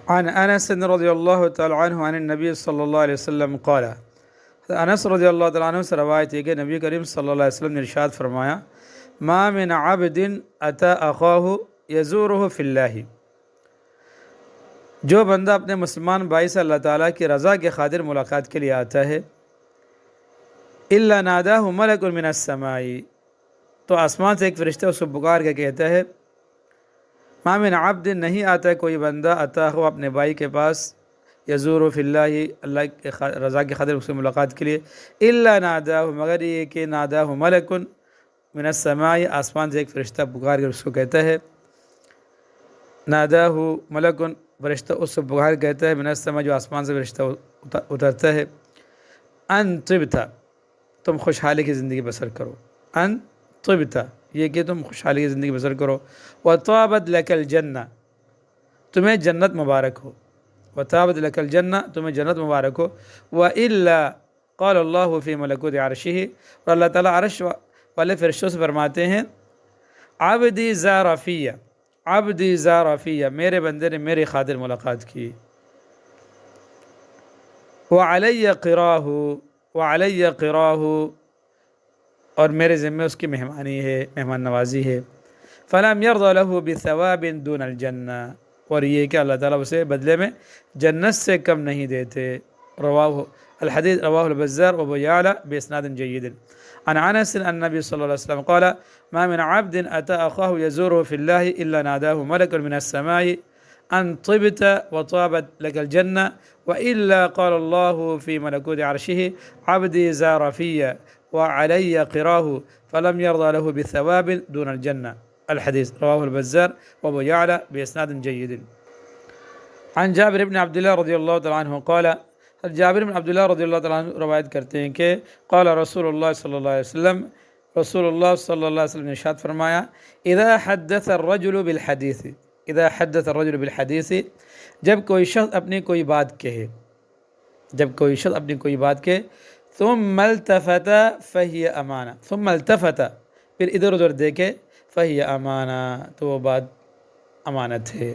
عن انس رضی اللہ تعالی عنہ عن النبی صلی اللہ علیہ وسلم قال، انس رضی اللہ تعالیٰ عنہ سے روایت ہے کہ نبی کریم صلی اللہ علیہ وسلم نے ارشاد فرمایا، ما من عبد اتی اخاہ یزورہ فی اللہ، جو بندہ اپنے مسلمان بھائی سے اللہ تعالیٰ کی رضا کے خاطر ملاقات کے لیے آتا ہے، الا ناداہ ملک من السماء، تو آسمان سے ایک فرشتہ اس کو پکار کے کہتا ہے، ما من عبد، نہیں آتا ہے کوئی بندہ، اتا ہو اپنے بھائی کے پاس، یزور فی اللہ، اللہ کے رضا کی خاطر اس سے ملاقات کے لیے، الا ناداہ، مگر یہ کہ ناداہ ملک من السماء، آسمان سے ایک فرشتہ پکار کے اس کو کہتا ہے، ناداہ ملک، فرشتہ اس کو پکار کے کہتا ہے، من السماء، جو آسمان سے فرشتہ اترتا ہے، ان طبتا، تم خوشحالی کی زندگی بسر کرو، ان طبتا، یہ کہ تم خوشحالی کی زندگی بسر کرو، وطابت لک الجنہ، تمہیں جنت مبارک ہو، وطابت لک الجنہ، تمہیں جنت مبارک ہو، وإلا قال اللہ فی ملکوت عرشہ، اور اللہ تعالیٰ عرش والے فرشتوں سے فرماتے ہیں، عبدی زار فیہ، عبدی زار فیہ، میرے بندے نے میری خاطر ملاقات کی، وعلی قراہ، وعلی قراہ، اور میرے ذمہ اس کی مہمانی ہے، مہمان نوازی ہے، فلم یرضى له بثواب دون الجنہ، اور یہ کہ اللہ تعالیٰ اسے بدلے میں جنت سے کم نہیں دیتے، رواہ الحدیث رواہ البزار وابو یعلا باسناد جید، عن انس ان النبی صلی اللہ علیہ وسلم قال، ما من عبد اتى اخاه يزوره في الله الا ناداه ملك من السماء ان طبت وطابت لك الجنة، وإلا قال الله في ملكوت عرشه، عبدي زار في وعلي قراه فلم يرضى له بثواب دون الجنة، الحديث رواه البزار وابو يعلى بإسناد جيد. عن جابر بن عبد الله رضی اللہ تعالیٰ عنہ قال، جابر بن عبداللہ رضی اللہ تعالیٰ عنہ روایت کرتے ہیں کہ قال رسول اللہ صلی اللہ علیہ وسلم، رسول اللہ صلی اللہ علیہ وسلم نے ارشاد فرمایا، اذا حدث الرجل بالحدیث، اذا حدث الرجل بالحدیث، جب کوئی شخص اپنی کوئی بات کہے، جب کوئی شخص اپنی کوئی بات کہے، ثم التفت فہی امانہ، ثم التفت، پھر ادھر ادھر دیکھے، فہی امانہ، تو وہ بات امانت ہے۔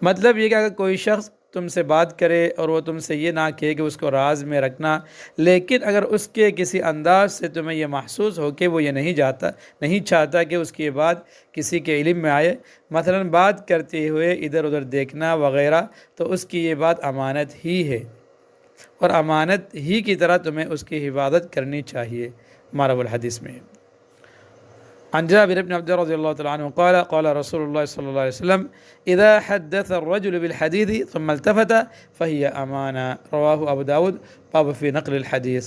مطلب یہ کہ اگر کوئی شخص تم سے بات کرے اور وہ تم سے یہ نہ کہے کہ اس کو راز میں رکھنا، لیکن اگر اس کے کسی انداز سے تمہیں یہ محسوس ہو کہ وہ یہ نہیں چاہتا کہ اس کی یہ بات کسی کے علم میں آئے، مثلا بات کرتے ہوئے ادھر ادھر دیکھنا وغیرہ، تو اس کی یہ بات امانت ہی ہے، اور امانت ہی کی طرح تمہیں اس کی حفاظت کرنی چاہیے، مارو الحدیث میں۔ عن جابر بن عبد الله رضي الله تعالى عنه قال، قال رسول الله صلى الله عليه وسلم، إذا حدث الرجل بالحديث ثم التفت فهي أمانة، رواه أبو داود، باب في نقل الحديث۔